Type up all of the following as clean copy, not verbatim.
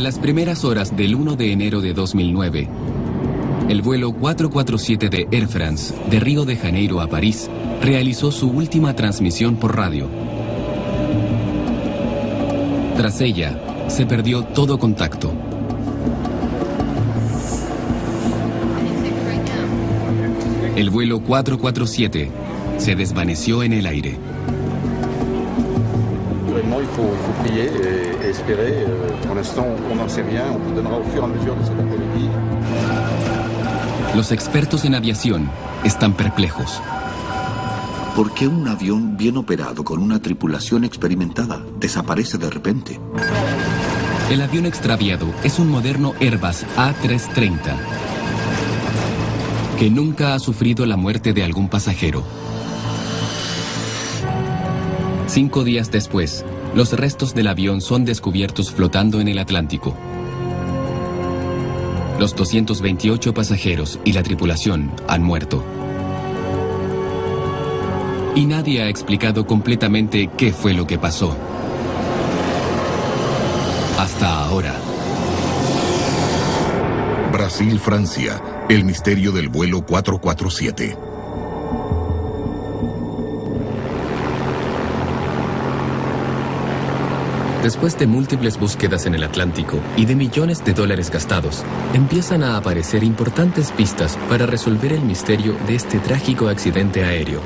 En las primeras horas del 1 de enero de 2009, el vuelo 447 de Air France, de Río de Janeiro a París, realizó su última transmisión por radio. Tras ella, se perdió todo contacto. El vuelo 447 se desvaneció en el aire. Il faut prier et espérer. Pour l'instant, on n'en sait rien. On vous donnera au fur et à mesure de cet après-midi. Los expertos en aviación están perplejos. ¿Por qué un avión bien operado con una tripulación experimentada desaparece de repente? El avión extraviado es un moderno Airbus A330 que nunca ha sufrido la muerte de algún pasajero. 5 días después, los restos del avión son descubiertos flotando en el Atlántico. Los 228 pasajeros y la tripulación han muerto. Y nadie ha explicado completamente qué fue lo que pasó. Hasta ahora. Brasil-Francia, el misterio del vuelo 447. Después de múltiples búsquedas en el Atlántico y de millones de dólares gastados, empiezan a aparecer importantes pistas para resolver el misterio de este trágico accidente aéreo.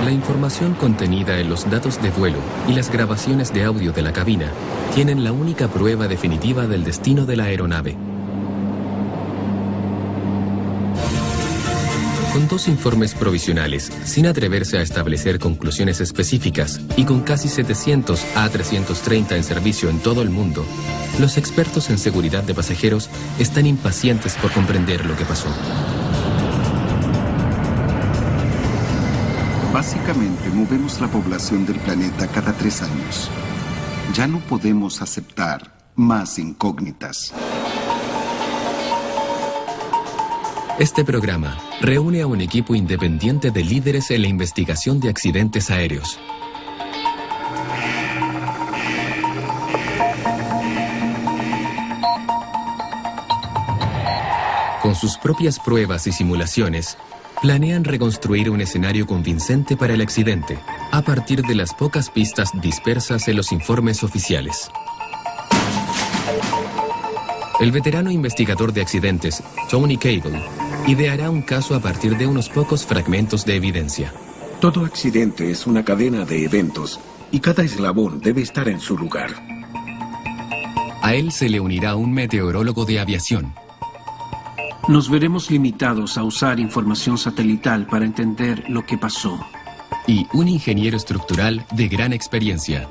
La información contenida en los datos de vuelo y las grabaciones de audio de la cabina tienen la única prueba definitiva del destino de la aeronave. Con 2 informes provisionales, sin atreverse a establecer conclusiones específicas y con casi 700 A330 en servicio en todo el mundo, los expertos en seguridad de pasajeros están impacientes por comprender lo que pasó. Básicamente, movemos la población del planeta cada 3 años. Ya no podemos aceptar más incógnitas. Este programa reúne a un equipo independiente de líderes en la investigación de accidentes aéreos. Con sus propias pruebas y simulaciones, planean reconstruir un escenario convincente para el accidente, a partir de las pocas pistas dispersas en los informes oficiales. El veterano investigador de accidentes, Tony Cable, ideará un caso a partir de unos pocos fragmentos de evidencia. Todo accidente es una cadena de eventos y cada eslabón debe estar en su lugar. A él se le unirá un meteorólogo de aviación. Nos veremos limitados a usar información satelital para entender lo que pasó. Y un ingeniero estructural de gran experiencia.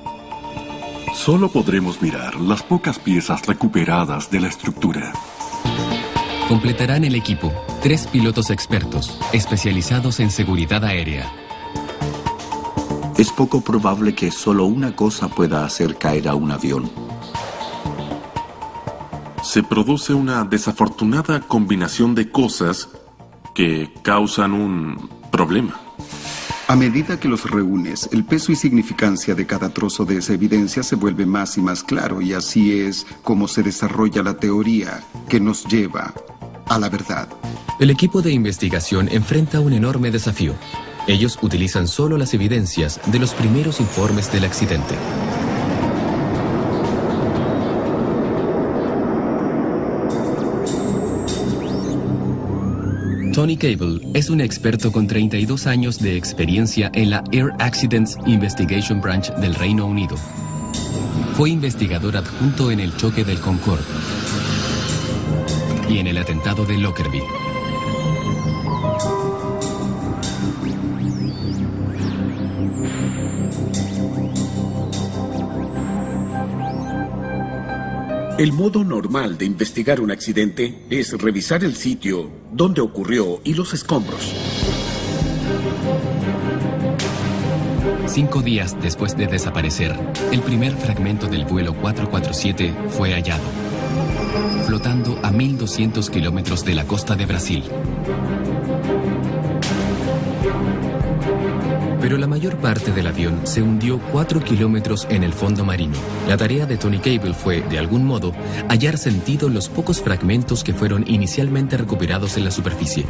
Solo podremos mirar las pocas piezas recuperadas de la estructura. Completarán el equipo 3 pilotos expertos, especializados en seguridad aérea. Es poco probable que solo una cosa pueda hacer caer a un avión. Se produce una desafortunada combinación de cosas que causan un problema. A medida que los reúnes, el peso y significancia de cada trozo de esa evidencia se vuelve más y más claro, y así es como se desarrolla la teoría que nos lleva a la verdad. El equipo de investigación enfrenta un enorme desafío. Ellos utilizan solo las evidencias de los primeros informes del accidente. Tony Cable es un experto con 32 años de experiencia en la Air Accidents Investigation Branch del Reino Unido. Fue investigador adjunto en el choque del Concorde y en el atentado de Lockerbie. El modo normal de investigar un accidente es revisar el sitio donde ocurrió y los escombros. 5 días después de desaparecer, el primer fragmento del vuelo 447 fue hallado, flotando a 1.200 kilómetros de la costa de Brasil. Pero pero la mayor parte del avión se hundió 4 kilómetros en el fondo marino. La tarea de Tony Cable fue, de algún modo, hallar sentido en los pocos fragmentos que fueron inicialmente recuperados en la superficie.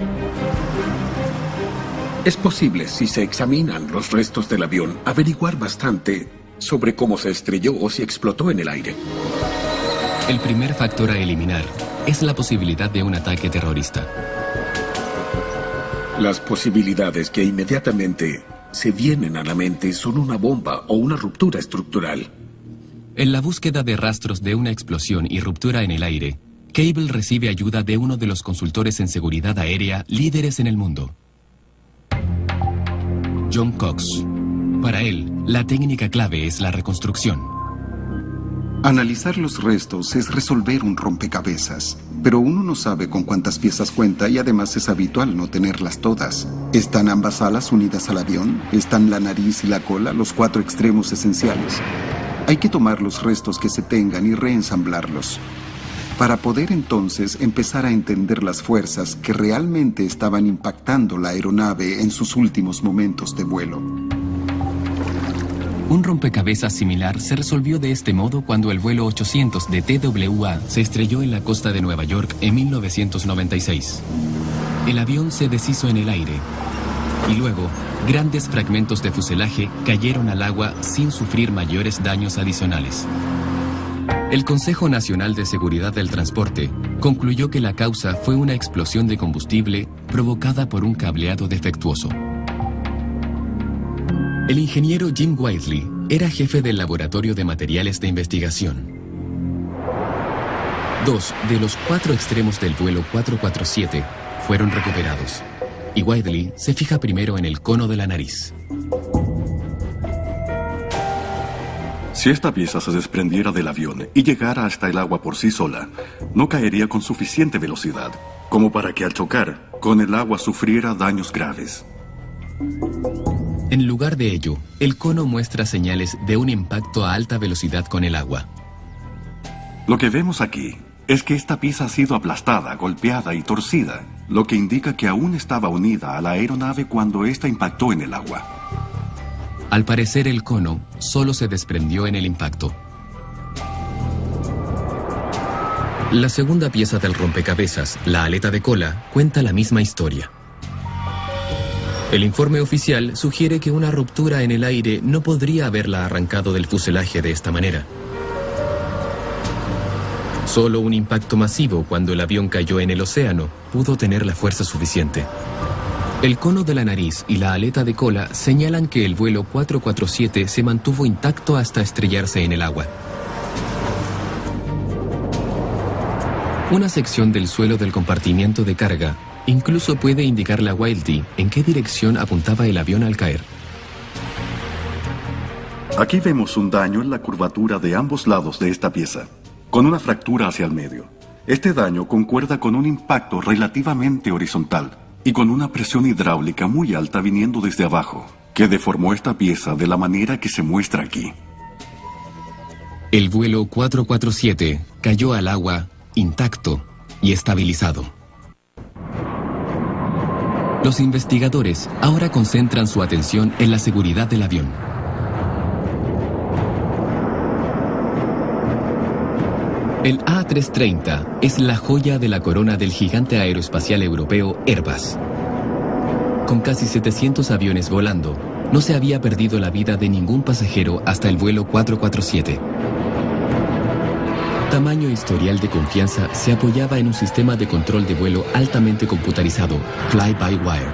Es posible, si se examinan los restos del avión, averiguar bastante sobre cómo se estrelló o si explotó en el aire. El primer factor a eliminar es la posibilidad de un ataque terrorista. Las posibilidades que inmediatamente se vienen a la mente son una bomba o una ruptura estructural. En la búsqueda de rastros de una explosión y ruptura en el aire, Cable recibe ayuda de uno de los consultores en seguridad aérea líderes en el mundo, John Cox. Para él, la técnica clave es la reconstrucción. Analizar los restos es resolver un rompecabezas, pero uno no sabe con cuántas piezas cuenta y además es habitual no tenerlas todas. ¿Están ambas alas unidas al avión? ¿Están la nariz y la cola, los 4 extremos esenciales? Hay que tomar los restos que se tengan y reensamblarlos, para poder entonces empezar a entender las fuerzas que realmente estaban impactando la aeronave en sus últimos momentos de vuelo. Un rompecabezas similar se resolvió de este modo cuando el vuelo 800 de TWA se estrelló en la costa de Nueva York en 1996. El avión se deshizo en el aire y luego grandes fragmentos de fuselaje cayeron al agua sin sufrir mayores daños adicionales. El Consejo Nacional de Seguridad del Transporte concluyó que la causa fue una explosión de combustible provocada por un cableado defectuoso. El ingeniero Jim Whiteley era jefe del Laboratorio de Materiales de Investigación. 2 de los 4 extremos del vuelo 447 fueron recuperados, y Whiteley se fija primero en el cono de la nariz. Si esta pieza se desprendiera del avión y llegara hasta el agua por sí sola, no caería con suficiente velocidad como para que al chocar con el agua sufriera daños graves. En lugar de ello, el cono muestra señales de un impacto a alta velocidad con el agua. Lo que vemos aquí es que esta pieza ha sido aplastada, golpeada y torcida, lo que indica que aún estaba unida a la aeronave cuando ésta impactó en el agua. Al parecer, el cono solo se desprendió en el impacto. La segunda pieza del rompecabezas, la aleta de cola, cuenta la misma historia. El informe oficial sugiere que una ruptura en el aire no podría haberla arrancado del fuselaje de esta manera. Solo un impacto masivo cuando el avión cayó en el océano pudo tener la fuerza suficiente. El cono de la nariz y la aleta de cola señalan que el vuelo 447 se mantuvo intacto hasta estrellarse en el agua. Una sección del suelo del compartimiento de carga incluso puede indicarle a Whiteley en qué dirección apuntaba el avión al caer. Aquí vemos un daño en la curvatura de ambos lados de esta pieza, con una fractura hacia el medio. Este daño concuerda con un impacto relativamente horizontal y con una presión hidráulica muy alta viniendo desde abajo, que deformó esta pieza de la manera que se muestra aquí. El vuelo 447 cayó al agua intacto y estabilizado. Los investigadores ahora concentran su atención en la seguridad del avión. El A330 es la joya de la corona del gigante aeroespacial europeo Airbus. Con casi 700 aviones volando, no se había perdido la vida de ningún pasajero hasta el vuelo 447. Tamaño e historial de confianza se apoyaba en un sistema de control de vuelo altamente computarizado, fly-by-wire.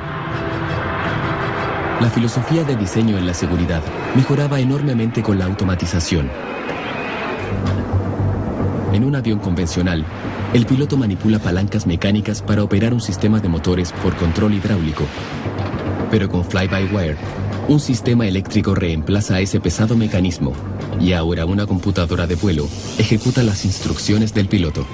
La filosofía de diseño en la seguridad mejoraba enormemente con la automatización. En un avión convencional, el piloto manipula palancas mecánicas para operar un sistema de motores por control hidráulico. Pero con fly-by-wire, un sistema eléctrico reemplaza ese pesado mecanismo y ahora una computadora de vuelo ejecuta las instrucciones del piloto.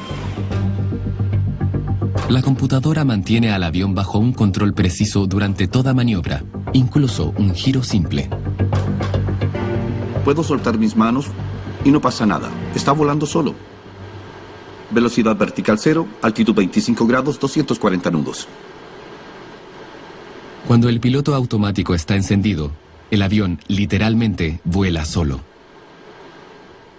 La computadora mantiene al avión bajo un control preciso durante toda maniobra, incluso un giro simple. Puedo soltar mis manos y no pasa nada. Está volando solo. Velocidad vertical 0, altitud 25 grados, 240 nudos. Cuando el piloto automático está encendido, el avión literalmente vuela solo.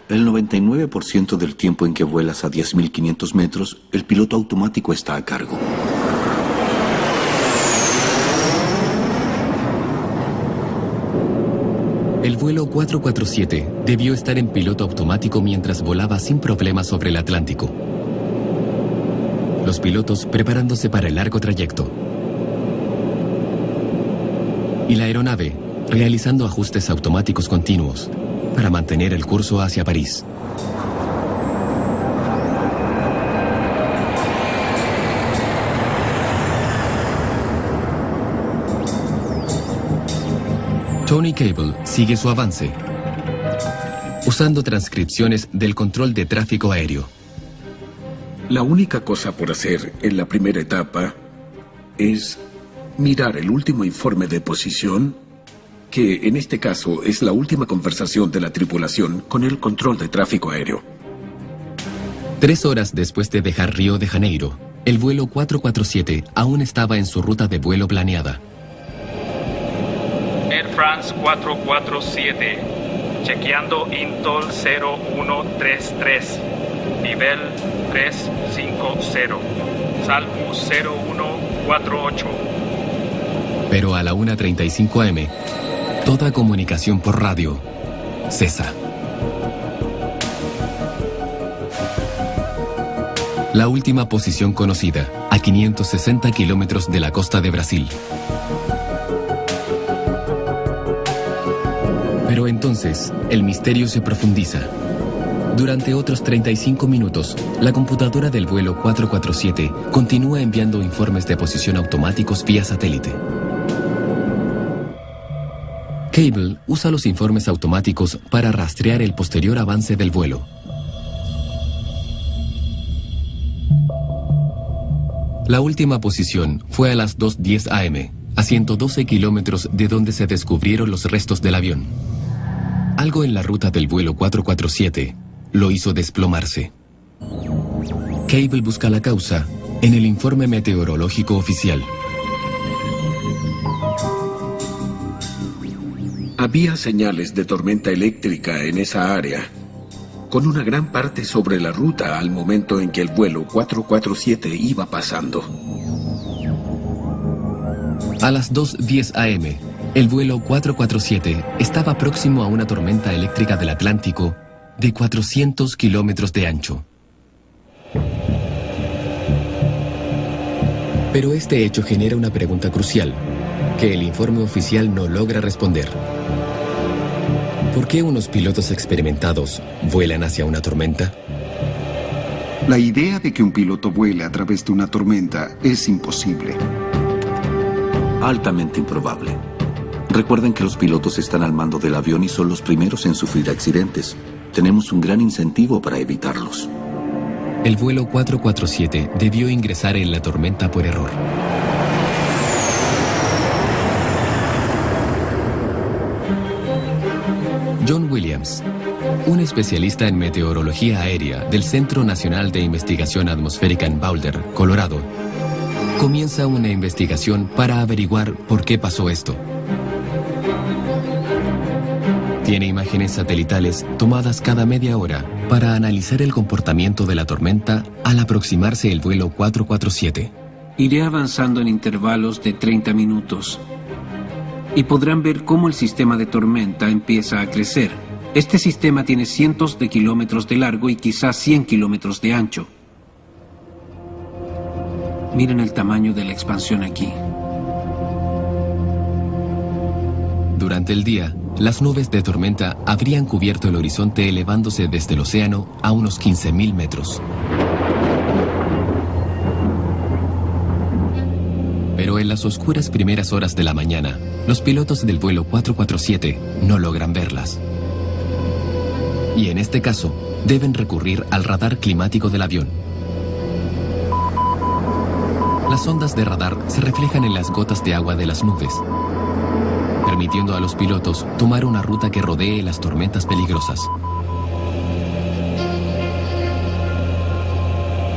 El 99% del tiempo en que vuelas a 10.500 metros, el piloto automático está a cargo. El vuelo 447 debió estar en piloto automático mientras volaba sin problemas sobre el Atlántico. Los pilotos preparándose para el largo trayecto. Y la aeronave realizando ajustes automáticos continuos para mantener el curso hacia París. Tony Cable sigue su avance, usando transcripciones del control de tráfico aéreo. La única cosa por hacer en la primera etapa es mirar el último informe de posición, que en este caso es la última conversación de la tripulación con el control de tráfico aéreo. 3 horas después de dejar Río de Janeiro, el vuelo 447 aún estaba en su ruta de vuelo planeada. Air France 447, chequeando INTOL 0133, nivel 350, Salvo 0148. Pero a la 1:35 am, toda comunicación por radio cesa. La última posición conocida, a 560 kilómetros de la costa de Brasil. Pero entonces, el misterio se profundiza. Durante otros 35 minutos, la computadora del vuelo 447 continúa enviando informes de posición automáticos vía satélite. Cable usa los informes automáticos para rastrear el posterior avance del vuelo. La última posición fue a las 2:10 am, a 112 kilómetros de donde se descubrieron los restos del avión. Algo en la ruta del vuelo 447 lo hizo desplomarse. Cable busca la causa en el informe meteorológico oficial. Había señales de tormenta eléctrica en esa área, con una gran parte sobre la ruta al momento en que el vuelo 447 iba pasando. A las 2:10 am, el vuelo 447 estaba próximo a una tormenta eléctrica del Atlántico de 400 kilómetros de ancho. Pero este hecho genera una pregunta crucial, que el informe oficial no logra responder. ¿Por qué unos pilotos experimentados vuelan hacia una tormenta? La idea de que un piloto vuele a través de una tormenta es imposible. Altamente improbable. Recuerden que los pilotos están al mando del avión y son los primeros en sufrir accidentes. Tenemos un gran incentivo para evitarlos. El vuelo 447 debió ingresar en la tormenta por error. John Williams, un especialista en meteorología aérea del Centro Nacional de Investigación Atmosférica en Boulder, Colorado, comienza una investigación para averiguar por qué pasó esto. Tiene imágenes satelitales tomadas cada media hora para analizar el comportamiento de la tormenta al aproximarse el vuelo 447. Iré avanzando en intervalos de 30 minutos. Y podrán ver cómo el sistema de tormenta empieza a crecer. Este sistema tiene cientos de kilómetros de largo y quizás 100 kilómetros de ancho. Miren el tamaño de la expansión aquí. Durante el día, las nubes de tormenta habrían cubierto el horizonte elevándose desde el océano a unos 15.000 metros. Pero en las oscuras primeras horas de la mañana, los pilotos del vuelo 447 no logran verlas. Y en este caso, deben recurrir al radar climático del avión. Las ondas de radar se reflejan en las gotas de agua de las nubes, permitiendo a los pilotos tomar una ruta que rodee las tormentas peligrosas.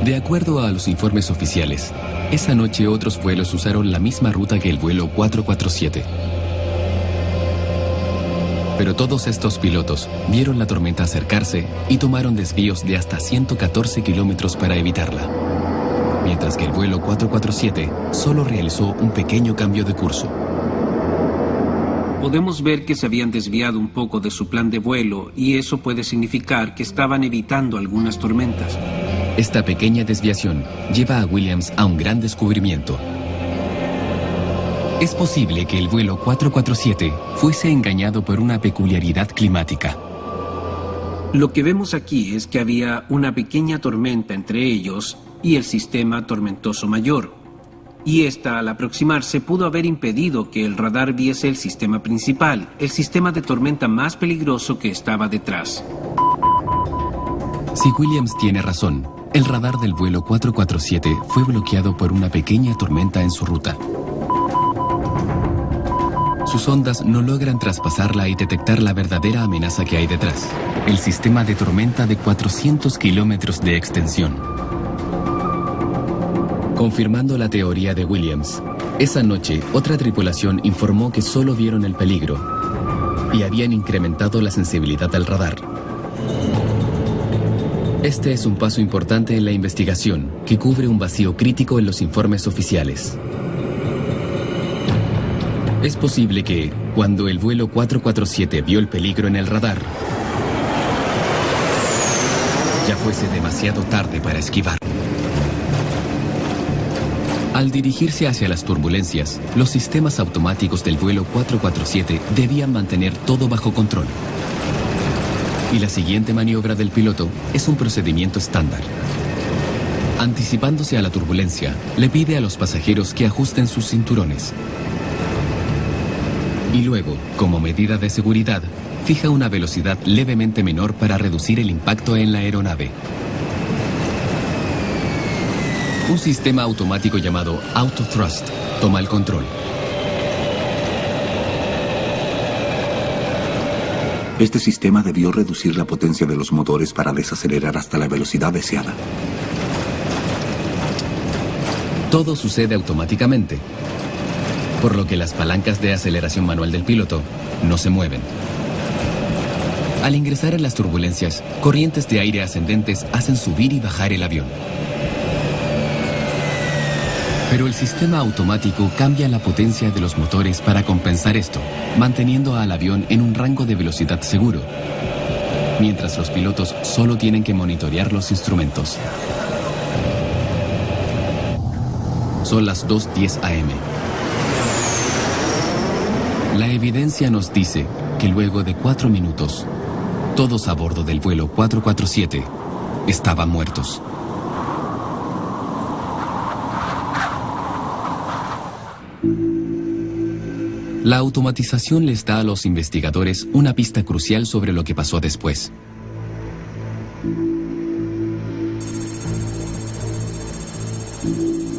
De acuerdo a los informes oficiales, esa noche otros vuelos usaron la misma ruta que el vuelo 447. Pero todos estos pilotos vieron la tormenta acercarse y tomaron desvíos de hasta 114 kilómetros para evitarla, mientras que el vuelo 447 solo realizó un pequeño cambio de curso. Podemos ver que se habían desviado un poco de su plan de vuelo y eso puede significar que estaban evitando algunas tormentas. Esta pequeña desviación lleva a Williams a un gran descubrimiento. Es posible que el vuelo 447 fuese engañado por una peculiaridad climática. Lo que vemos aquí es que había una pequeña tormenta entre ellos y el sistema tormentoso mayor. Y esta, al aproximarse, pudo haber impedido que el radar viese el sistema principal, el sistema de tormenta más peligroso que estaba detrás. Si Williams tiene razón, el radar del vuelo 447 fue bloqueado por una pequeña tormenta en su ruta. Sus ondas no logran traspasarla y detectar la verdadera amenaza que hay detrás, el sistema de tormenta de 400 kilómetros de extensión. Confirmando la teoría de Williams, esa noche otra tripulación informó que solo vieron el peligro y habían incrementado la sensibilidad al radar. Este es un paso importante en la investigación que cubre un vacío crítico en los informes oficiales. Es posible que, cuando el vuelo 447 vio el peligro en el radar, ya fuese demasiado tarde para esquivar. Al dirigirse hacia las turbulencias, los sistemas automáticos del vuelo 447 debían mantener todo bajo control. Y la siguiente maniobra del piloto es un procedimiento estándar. Anticipándose a la turbulencia, le pide a los pasajeros que ajusten sus cinturones. Y luego, como medida de seguridad, fija una velocidad levemente menor para reducir el impacto en la aeronave. Un sistema automático llamado Auto Thrust toma el control. Este sistema debió reducir la potencia de los motores para desacelerar hasta la velocidad deseada. Todo sucede automáticamente, por lo que las palancas de aceleración manual del piloto no se mueven. Al ingresar en las turbulencias, corrientes de aire ascendentes hacen subir y bajar el avión. Pero el sistema automático cambia la potencia de los motores para compensar esto, manteniendo al avión en un rango de velocidad seguro, mientras los pilotos solo tienen que monitorear los instrumentos. Son las 2:10 AM. La evidencia nos dice que luego de 4 minutos, todos a bordo del vuelo 447 estaban muertos. La automatización les da a los investigadores una pista crucial sobre lo que pasó después.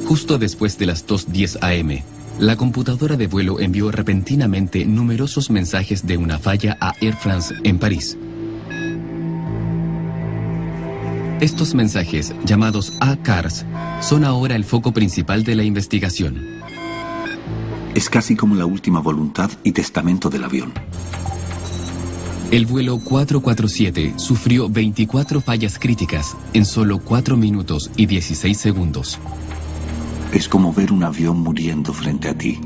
Justo después de las 2:10 AM, la computadora de vuelo envió repentinamente numerosos mensajes de una falla a Air France en París. Estos mensajes, llamados ACARS, son ahora el foco principal de la investigación. Es casi como la última voluntad y testamento del avión. El vuelo 447 sufrió 24 fallas críticas en solo 4 minutos y 16 segundos. Es como ver un avión muriendo frente a ti.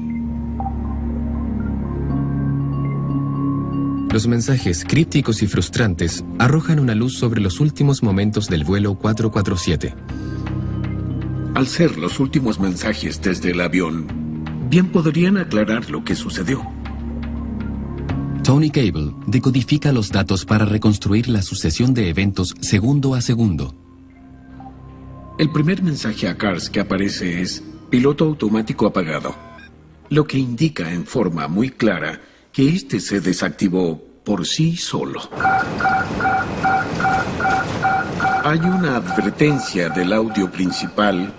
Los mensajes crípticos y frustrantes arrojan una luz sobre los últimos momentos del vuelo 447. Al ser los últimos mensajes desde el avión, bien podrían aclarar lo que sucedió. Tony Cable decodifica los datos para reconstruir la sucesión de eventos segundo a segundo. El primer mensaje a CARS que aparece es piloto automático apagado, lo que indica en forma muy clara que este se desactivó por sí solo. Hay una advertencia del audio principal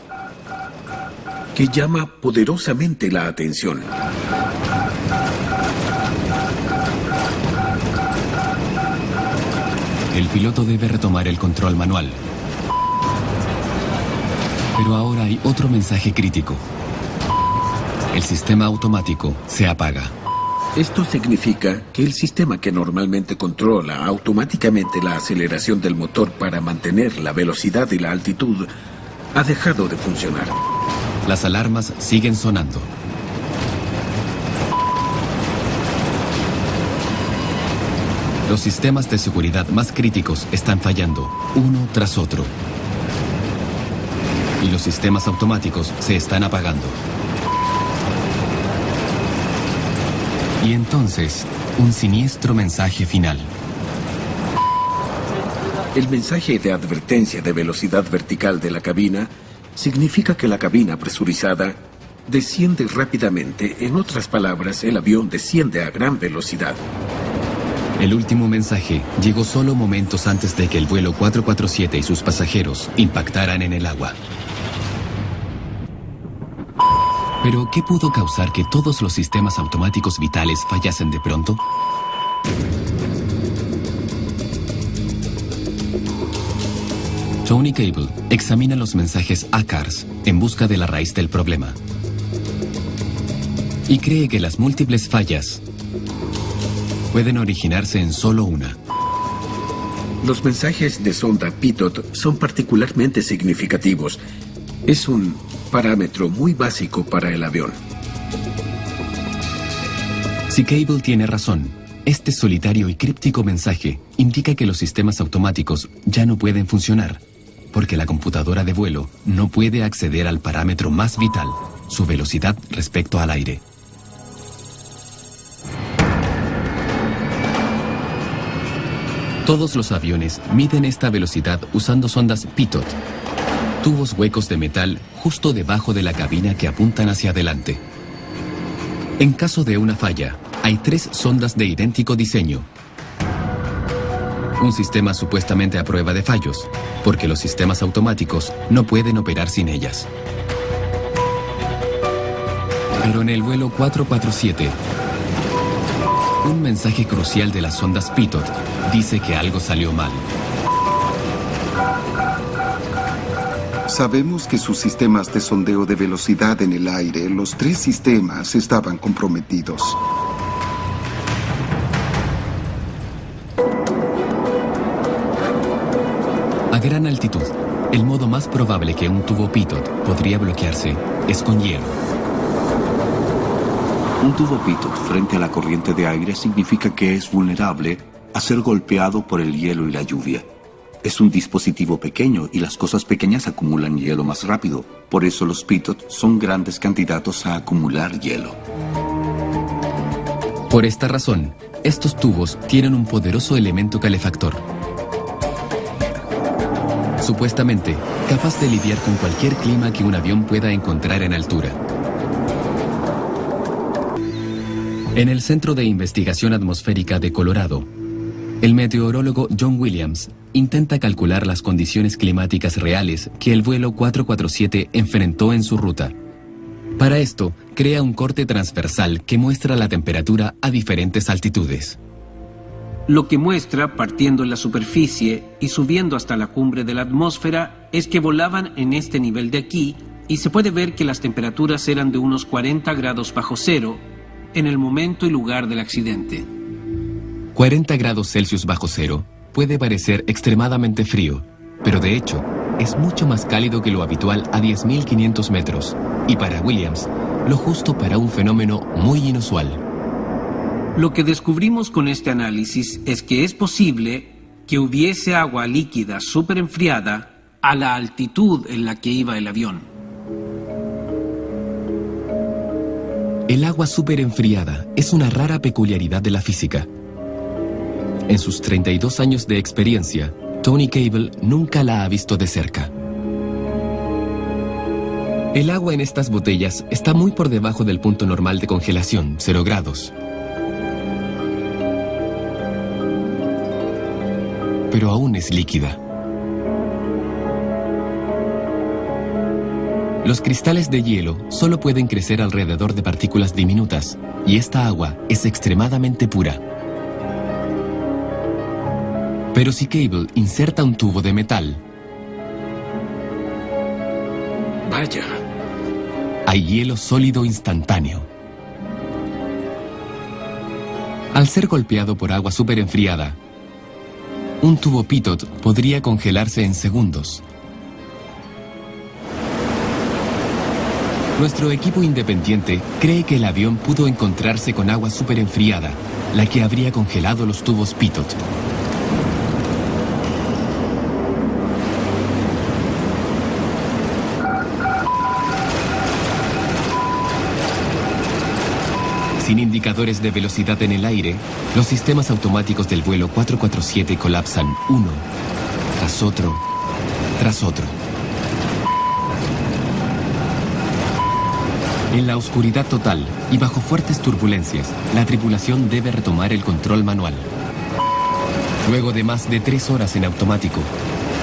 que llama poderosamente la atención. El piloto debe retomar el control manual. Pero ahora hay otro mensaje crítico. El sistema automático se apaga. Esto significa que el sistema que normalmente controla automáticamente la aceleración del motor para mantener la velocidad y la altitud ha dejado de funcionar. Las alarmas siguen sonando. Los sistemas de seguridad más críticos están fallando, uno tras otro. Y los sistemas automáticos se están apagando. Y entonces, un siniestro mensaje final. El mensaje de advertencia de velocidad vertical de la cabina significa que la cabina presurizada desciende rápidamente. En otras palabras, el avión desciende a gran velocidad. El último mensaje llegó solo momentos antes de que el vuelo 447 y sus pasajeros impactaran en el agua. Pero, ¿qué pudo causar que todos los sistemas automáticos vitales fallasen de pronto? Tony Cable examina los mensajes ACARS en busca de la raíz del problema. Y cree que las múltiples fallas pueden originarse en solo una. Los mensajes de sonda Pitot son particularmente significativos. Es un parámetro muy básico para el avión. Si Cable tiene razón, este solitario y críptico mensaje indica que los sistemas automáticos ya no pueden funcionar, porque la computadora de vuelo no puede acceder al parámetro más vital, su velocidad respecto al aire. Todos los aviones miden esta velocidad usando sondas Pitot, tubos huecos de metal justo debajo de la cabina que apuntan hacia adelante. En caso de una falla, hay 3 sondas de idéntico diseño. Un sistema supuestamente a prueba de fallos, porque los sistemas automáticos no pueden operar sin ellas. Pero en el vuelo 447, un mensaje crucial de las sondas Pitot dice que algo salió mal. Sabemos que sus sistemas de sondeo de velocidad en el aire, los 3 sistemas, estaban comprometidos. A gran altitud, el modo más probable que un tubo Pitot podría bloquearse es con hielo. Un tubo Pitot frente a la corriente de aire significa que es vulnerable a ser golpeado por el hielo y la lluvia. Es un dispositivo pequeño y las cosas pequeñas acumulan hielo más rápido. Por eso los Pitot son grandes candidatos a acumular hielo. Por esta razón, estos tubos tienen un poderoso elemento calefactor. Supuestamente, capaz de lidiar con cualquier clima que un avión pueda encontrar en altura. En el Centro de Investigación Atmosférica de Colorado, el meteorólogo John Williams intenta calcular las condiciones climáticas reales que el vuelo 447 enfrentó en su ruta. Para esto, crea un corte transversal que muestra la temperatura a diferentes altitudes. Lo que muestra, partiendo en la superficie y subiendo hasta la cumbre de la atmósfera, es que volaban en este nivel de aquí y se puede ver que las temperaturas eran de unos 40 grados bajo cero en el momento y lugar del accidente. 40 grados Celsius bajo cero puede parecer extremadamente frío, pero de hecho es mucho más cálido que lo habitual a 10.500 metros, y para Williams, lo justo para un fenómeno muy inusual. Lo que descubrimos con este análisis es que es posible que hubiese agua líquida súper enfriada a la altitud en la que iba el avión. El agua súper enfriada es una rara peculiaridad de la física. En sus 32 años de experiencia, Tony Cable nunca la ha visto de cerca. El agua en estas botellas está muy por debajo del punto normal de congelación, 0 grados. Pero aún es líquida. Los cristales de hielo solo pueden crecer alrededor de partículas diminutas, y esta agua es extremadamente pura. Pero si Cable inserta un tubo de metal, Vaya. hay hielo sólido instantáneo. Al ser golpeado por agua superenfriada, un tubo pitot podría congelarse en segundos. Nuestro equipo independiente cree que el avión pudo encontrarse con agua superenfriada, la que habría congelado los tubos pitot. Sin indicadores de velocidad en el aire, los sistemas automáticos del vuelo 447 colapsan uno tras otro, tras otro. En la oscuridad total y bajo fuertes turbulencias, la tripulación debe retomar el control manual. Luego de más de 3 horas en automático,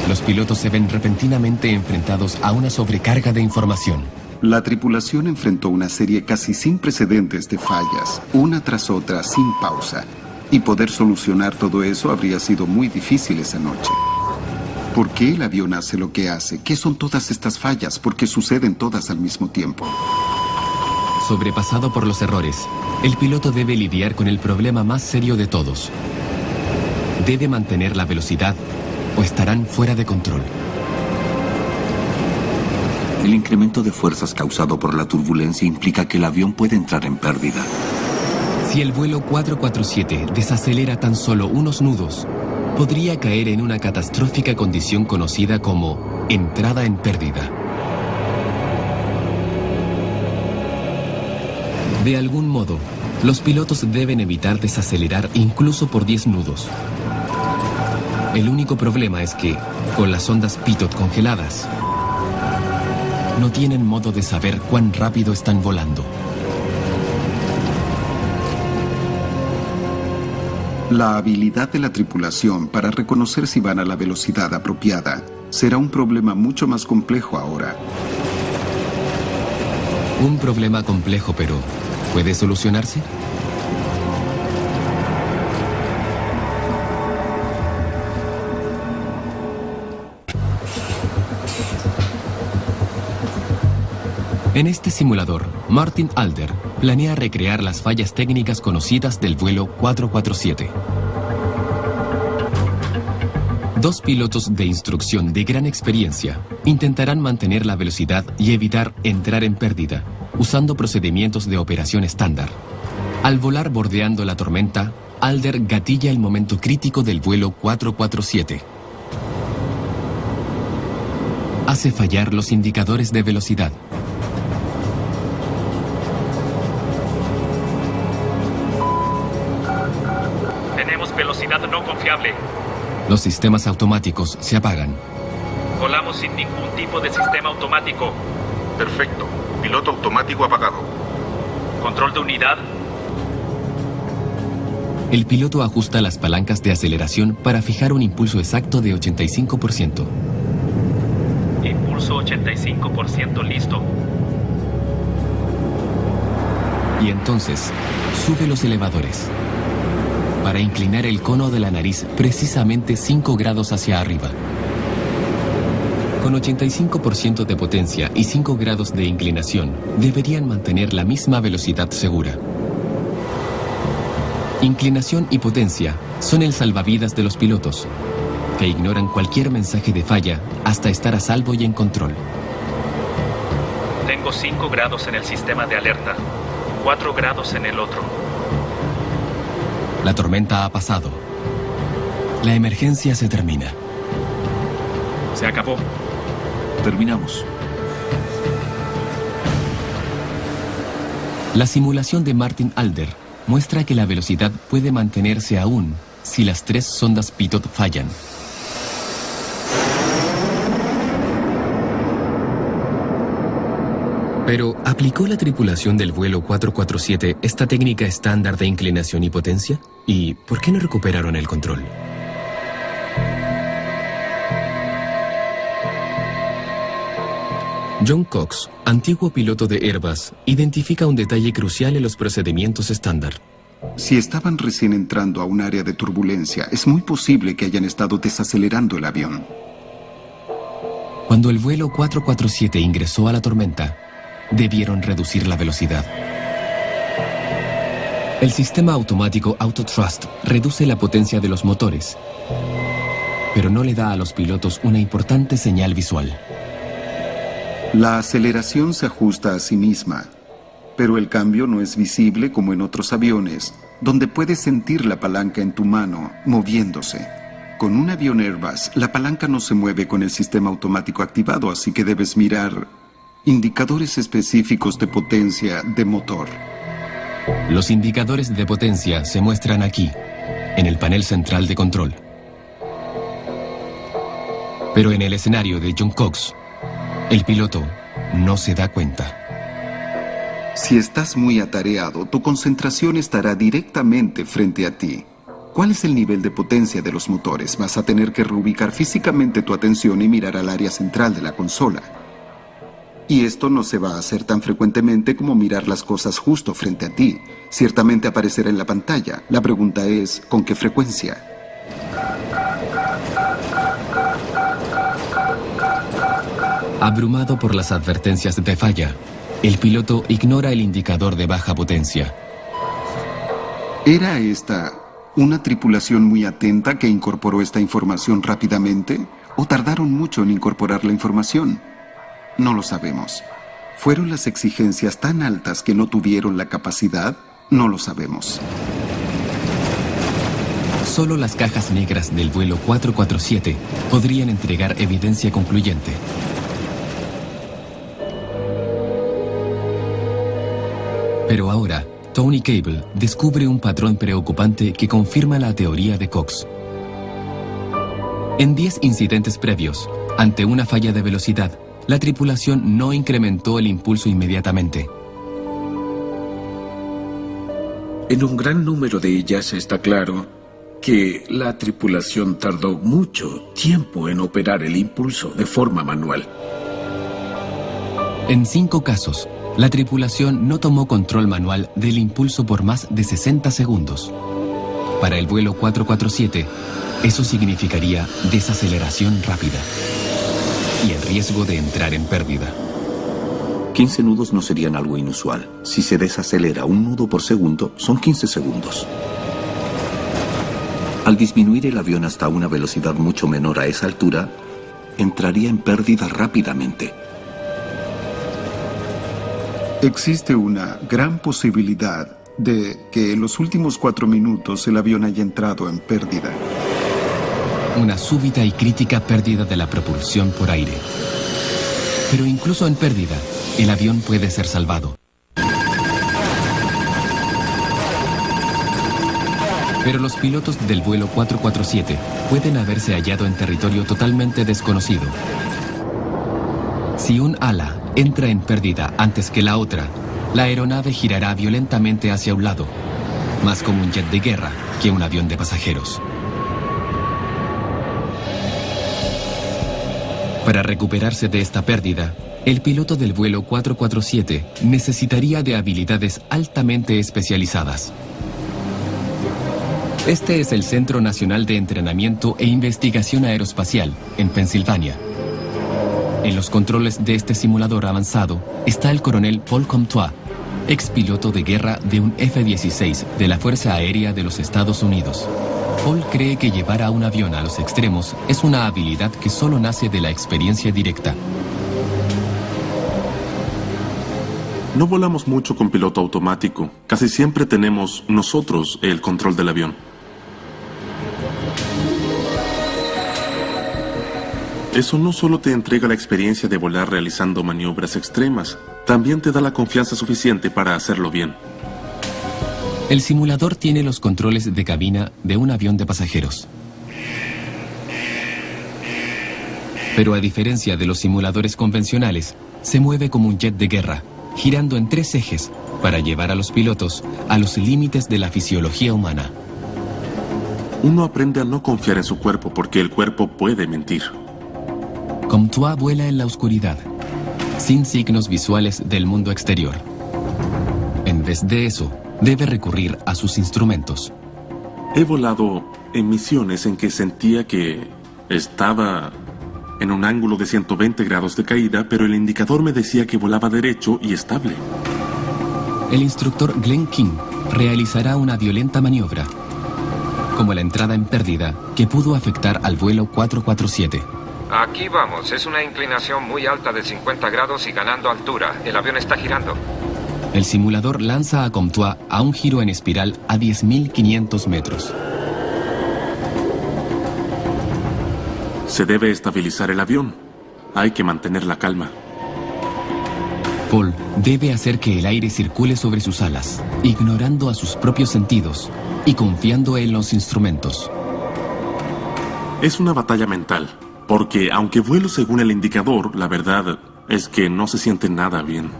los pilotos se ven repentinamente enfrentados a una sobrecarga de información. La tripulación enfrentó una serie casi sin precedentes de fallas, una tras otra, sin pausa. Y poder solucionar todo eso habría sido muy difícil esa noche. ¿Por qué el avión hace lo que hace? ¿Qué son todas estas fallas? ¿Por qué suceden todas al mismo tiempo? Sobrepasado por los errores, el piloto debe lidiar con el problema más serio de todos. Debe mantener la velocidad o estarán fuera de control. El incremento de fuerzas causado por la turbulencia implica que el avión puede entrar en pérdida. Si el vuelo 447 desacelera tan solo unos nudos, podría caer en una catastrófica condición conocida como entrada en pérdida. De algún modo, los pilotos deben evitar desacelerar incluso por 10 nudos. El único problema es que, con las ondas pitot congeladas, no tienen modo de saber cuán rápido están volando. La habilidad de la tripulación para reconocer si van a la velocidad apropiada será un problema mucho más complejo ahora. Un problema complejo, pero ¿puede solucionarse? En este simulador, Martin Alder planea recrear las fallas técnicas conocidas del vuelo 447. 2 pilotos de instrucción de gran experiencia intentarán mantener la velocidad y evitar entrar en pérdida, usando procedimientos de operación estándar. Al volar bordeando la tormenta, Alder gatilla el momento crítico del vuelo 447. Hace fallar los indicadores de velocidad. Tenemos velocidad no confiable. Los sistemas automáticos se apagan. Volamos sin ningún tipo de sistema automático. Perfecto. Piloto automático apagado. Control de unidad. El piloto ajusta las palancas de aceleración para fijar un impulso exacto de 85%. Impulso 85% listo. Y entonces, sube los elevadores para inclinar el cono de la nariz precisamente 5 grados hacia arriba. Con 85% de potencia y 5 grados de inclinación, deberían mantener la misma velocidad segura. Inclinación y potencia son el salvavidas de los pilotos, que ignoran cualquier mensaje de falla hasta estar a salvo y en control. Tengo 5 grados en el sistema de alerta, 4 grados en el otro. La tormenta ha pasado. La emergencia se termina. Se acabó. Terminamos. La simulación de Martin Alder muestra que la velocidad puede mantenerse aún si las 3 sondas pitot fallan. Pero, ¿aplicó la tripulación del vuelo 447 esta técnica estándar de inclinación y potencia? ¿Y por qué no recuperaron el control? John Cox, antiguo piloto de Airbus, identifica un detalle crucial en los procedimientos estándar. Si estaban recién entrando a un área de turbulencia, es muy posible que hayan estado desacelerando el avión. Cuando el vuelo 447 ingresó a la tormenta, debieron reducir la velocidad. El sistema automático AutoThrust reduce la potencia de los motores, pero no le da a los pilotos una importante señal visual. La aceleración se ajusta a sí misma, pero el cambio no es visible como en otros aviones, donde puedes sentir la palanca en tu mano, moviéndose. Con un avión Airbus, la palanca no se mueve con el sistema automático activado, así que debes mirar indicadores específicos de potencia de motor. Los indicadores de potencia se muestran aquí, en el panel central de control. Pero en el escenario de John Cox, el piloto no se da cuenta. Si estás muy atareado, tu concentración estará directamente frente a ti. ¿Cuál es el nivel de potencia de los motores? Vas a tener que reubicar físicamente tu atención y mirar al área central de la consola. Y esto no se va a hacer tan frecuentemente como mirar las cosas justo frente a ti. Ciertamente aparecerá en la pantalla. La pregunta es, ¿con qué frecuencia? Abrumado por las advertencias de falla, el piloto ignora el indicador de baja potencia. ¿Era esta una tripulación muy atenta que incorporó esta información rápidamente? ¿O tardaron mucho en incorporar la información? No lo sabemos. ¿Fueron las exigencias tan altas que no tuvieron la capacidad? No lo sabemos. Solo las cajas negras del vuelo 447 podrían entregar evidencia concluyente. Pero ahora, Tony Cable descubre un patrón preocupante que confirma la teoría de Cox. En 10 incidentes previos, ante una falla de velocidad, la tripulación no incrementó el impulso inmediatamente. En un gran número de ellas está claro que la tripulación tardó mucho tiempo en operar el impulso de forma manual. En 5 casos, la tripulación no tomó control manual del impulso por más de 60 segundos. Para el vuelo 447, eso significaría desaceleración rápida y el riesgo de entrar en pérdida. 15 nudos no serían algo inusual. Si se desacelera un nudo por segundo, son 15 segundos. Al disminuir el avión hasta una velocidad mucho menor a esa altura, entraría en pérdida rápidamente. Existe una gran posibilidad de que en los últimos 4 minutos el avión haya entrado en pérdida. Una súbita y crítica pérdida de la propulsión por aire. Pero incluso en pérdida, el avión puede ser salvado. Pero los pilotos del vuelo 447 pueden haberse hallado en territorio totalmente desconocido. Si un ala entra en pérdida antes que la otra, la aeronave girará violentamente hacia un lado, más como un jet de guerra que un avión de pasajeros. Para recuperarse de esta pérdida, el piloto del vuelo 447 necesitaría de habilidades altamente especializadas. Este es el Centro Nacional de Entrenamiento e Investigación Aeroespacial, en Pensilvania. En los controles de este simulador avanzado está el coronel Paul Comtois, ex piloto de guerra de un F-16 de la Fuerza Aérea de los Estados Unidos. Paul cree que llevar a un avión a los extremos es una habilidad que solo nace de la experiencia directa. No volamos mucho con piloto automático. Casi siempre tenemos nosotros el control del avión. Eso no solo te entrega la experiencia de volar realizando maniobras extremas, también te da la confianza suficiente para hacerlo bien. El simulador tiene los controles de cabina de un avión de pasajeros. Pero a diferencia de los simuladores convencionales, se mueve como un jet de guerra, girando en 3 ejes para llevar a los pilotos a los límites de la fisiología humana. Uno aprende a no confiar en su cuerpo porque el cuerpo puede mentir. Comtois vuela en la oscuridad, sin signos visuales del mundo exterior. En vez de eso, debe recurrir a sus instrumentos. He volado en misiones en que sentía que estaba en un ángulo de 120 grados de caída, pero el indicador me decía que volaba derecho y estable. El instructor Glenn King realizará una violenta maniobra, como la entrada en pérdida que pudo afectar al vuelo 447. Aquí vamos, es una inclinación muy alta de 50 grados y ganando altura. El avión está girando. El simulador lanza a Comtois a un giro en espiral a 10.500 metros. Se debe estabilizar el avión. Hay que mantener la calma. Paul debe hacer que el aire circule sobre sus alas, ignorando a sus propios sentidos y confiando en los instrumentos. Es una batalla mental, porque aunque vuelo según el indicador, la verdad es que no se siente nada bien.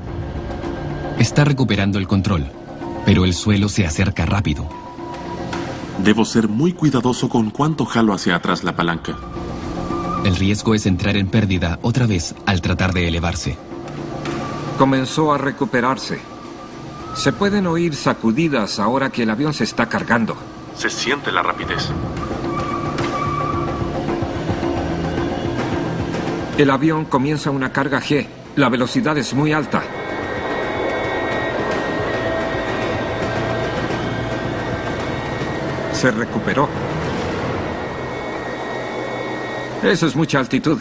Está recuperando el control, pero el suelo se acerca rápido. Debo ser muy cuidadoso con cuánto jalo hacia atrás la palanca. El riesgo es entrar en pérdida otra vez al tratar de elevarse. Comenzó a recuperarse. Se pueden oír sacudidas ahora que el avión se está cargando. Se siente la rapidez. El avión comienza una carga G. La velocidad es muy alta. Se recuperó. Eso es mucha altitud.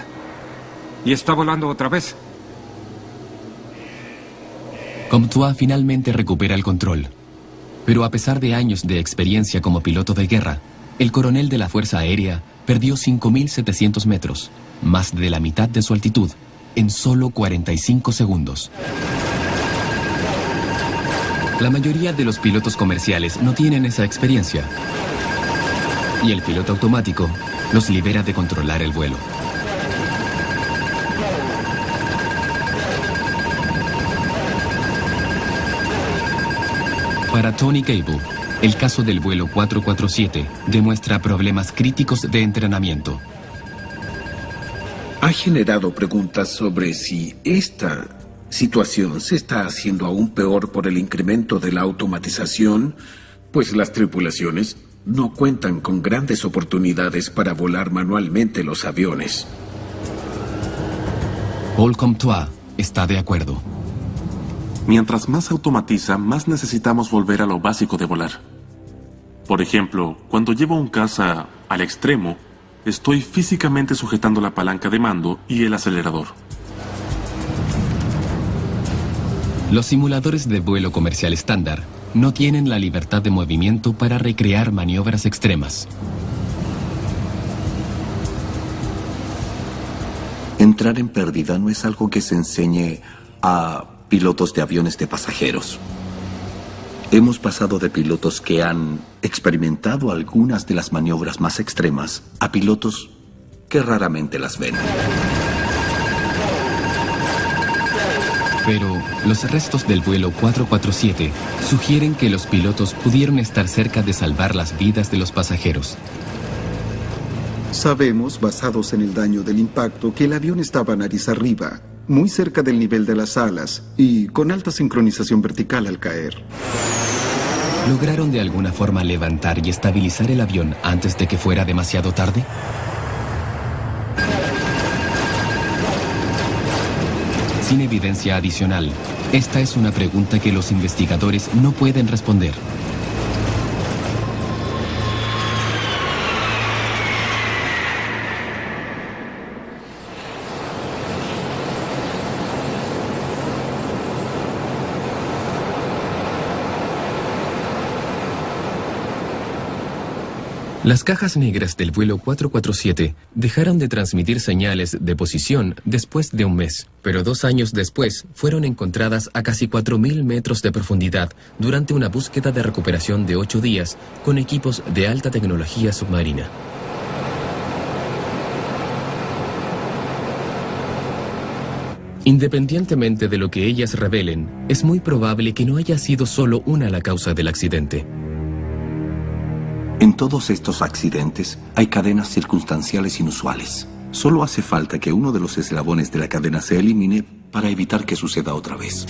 Y está volando otra vez. Comtois finalmente recupera el control. Pero a pesar de años de experiencia como piloto de guerra, el coronel de la Fuerza Aérea perdió 5.700 metros, más de la mitad de su altitud, en solo 45 segundos. La mayoría de los pilotos comerciales no tienen esa experiencia. Y el piloto automático los libera de controlar el vuelo. Para Tony Cable, el caso del vuelo 447 demuestra problemas críticos de entrenamiento. Ha generado preguntas sobre si esta situación se está haciendo aún peor por el incremento de la automatización, pues las tripulaciones no cuentan con grandes oportunidades para volar manualmente los aviones. Paul Comtois está de acuerdo. Mientras más automatiza, más necesitamos volver a lo básico de volar. Por ejemplo, cuando llevo un caza al extremo, estoy físicamente sujetando la palanca de mando y el acelerador. Los simuladores de vuelo comercial estándar no tienen la libertad de movimiento para recrear maniobras extremas. Entrar en pérdida no es algo que se enseñe a pilotos de aviones de pasajeros. Hemos pasado de pilotos que han experimentado algunas de las maniobras más extremas a pilotos que raramente las ven. Pero los restos del vuelo 447 sugieren que los pilotos pudieron estar cerca de salvar las vidas de los pasajeros. Sabemos, basados en el daño del impacto, que el avión estaba nariz arriba, muy cerca del nivel de las alas y con alta sincronización vertical al caer. ¿Lograron de alguna forma levantar y estabilizar el avión antes de que fuera demasiado tarde? Sin evidencia adicional, esta es una pregunta que los investigadores no pueden responder. Las cajas negras del vuelo 447 dejaron de transmitir señales de posición después de un mes, pero 2 años después fueron encontradas a casi 4.000 metros de profundidad durante una búsqueda de recuperación de 8 días con equipos de alta tecnología submarina. Independientemente de lo que ellas revelen, es muy probable que no haya sido solo una la causa del accidente. En todos estos accidentes hay cadenas circunstanciales inusuales. Solo hace falta que uno de los eslabones de la cadena se elimine para evitar que suceda otra vez.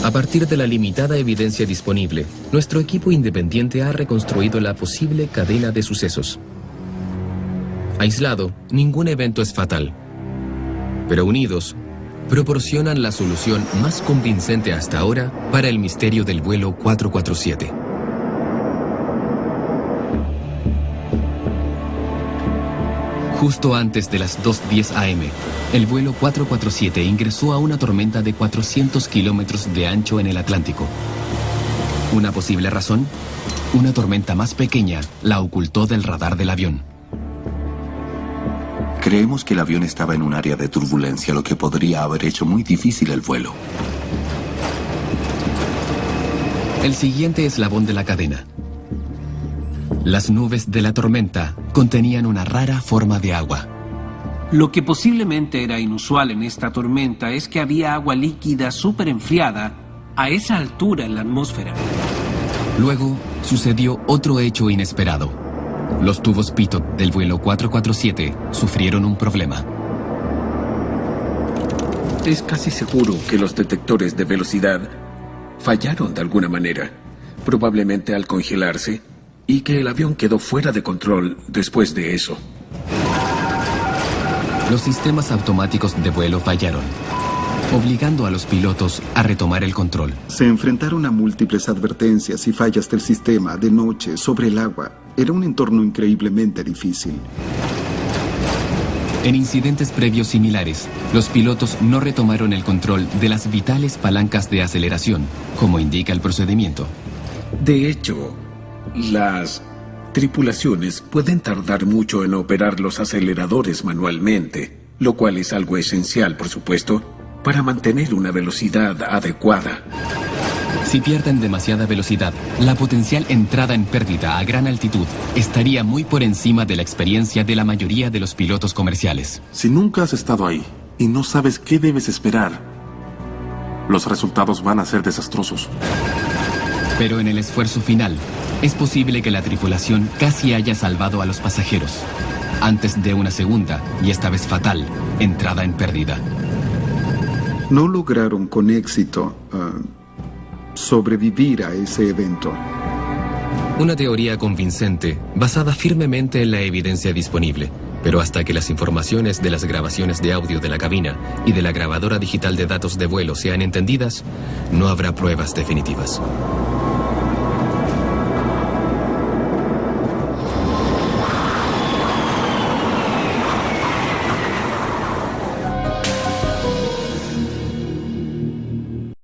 A partir de la limitada evidencia disponible, nuestro equipo independiente ha reconstruido la posible cadena de sucesos. Aislado, ningún evento es fatal. Pero unidos, proporcionan la solución más convincente hasta ahora para el misterio del vuelo 447. Justo antes de las 2:10 am, el vuelo 447 ingresó a una tormenta de 400 kilómetros de ancho en el Atlántico. ¿Una posible razón? Una tormenta más pequeña la ocultó del radar del avión. Creemos que el avión estaba en un área de turbulencia, lo que podría haber hecho muy difícil el vuelo. El siguiente eslabón de la cadena. Las nubes de la tormenta contenían una rara forma de agua. Lo que posiblemente era inusual en esta tormenta es que había agua líquida súper enfriada a esa altura en la atmósfera. Luego sucedió otro hecho inesperado. Los tubos pitot del vuelo 447 sufrieron un problema. Es casi seguro que los detectores de velocidad fallaron de alguna manera, probablemente al congelarse, y que el avión quedó fuera de control después de eso. Los sistemas automáticos de vuelo fallaron, obligando a los pilotos a retomar el control. Se enfrentaron a múltiples advertencias y fallas del sistema de noche sobre el agua. Era un entorno increíblemente difícil. En incidentes previos similares, los pilotos no retomaron el control de las vitales palancas de aceleración, como indica el procedimiento. De hecho, las tripulaciones pueden tardar mucho en operar los aceleradores manualmente, lo cual es algo esencial, por supuesto, para mantener una velocidad adecuada. Si pierden demasiada velocidad, la potencial entrada en pérdida a gran altitud estaría muy por encima de la experiencia de la mayoría de los pilotos comerciales. Si nunca has estado ahí y no sabes qué debes esperar, los resultados van a ser desastrosos. Pero en el esfuerzo final, es posible que la tripulación casi haya salvado a los pasajeros, antes de una segunda, y esta vez fatal, entrada en pérdida. No lograron con éxito sobrevivir a ese evento. Una teoría convincente, basada firmemente en la evidencia disponible, pero hasta que las informaciones de las grabaciones de audio de la cabina y de la grabadora digital de datos de vuelo sean entendidas, no habrá pruebas definitivas.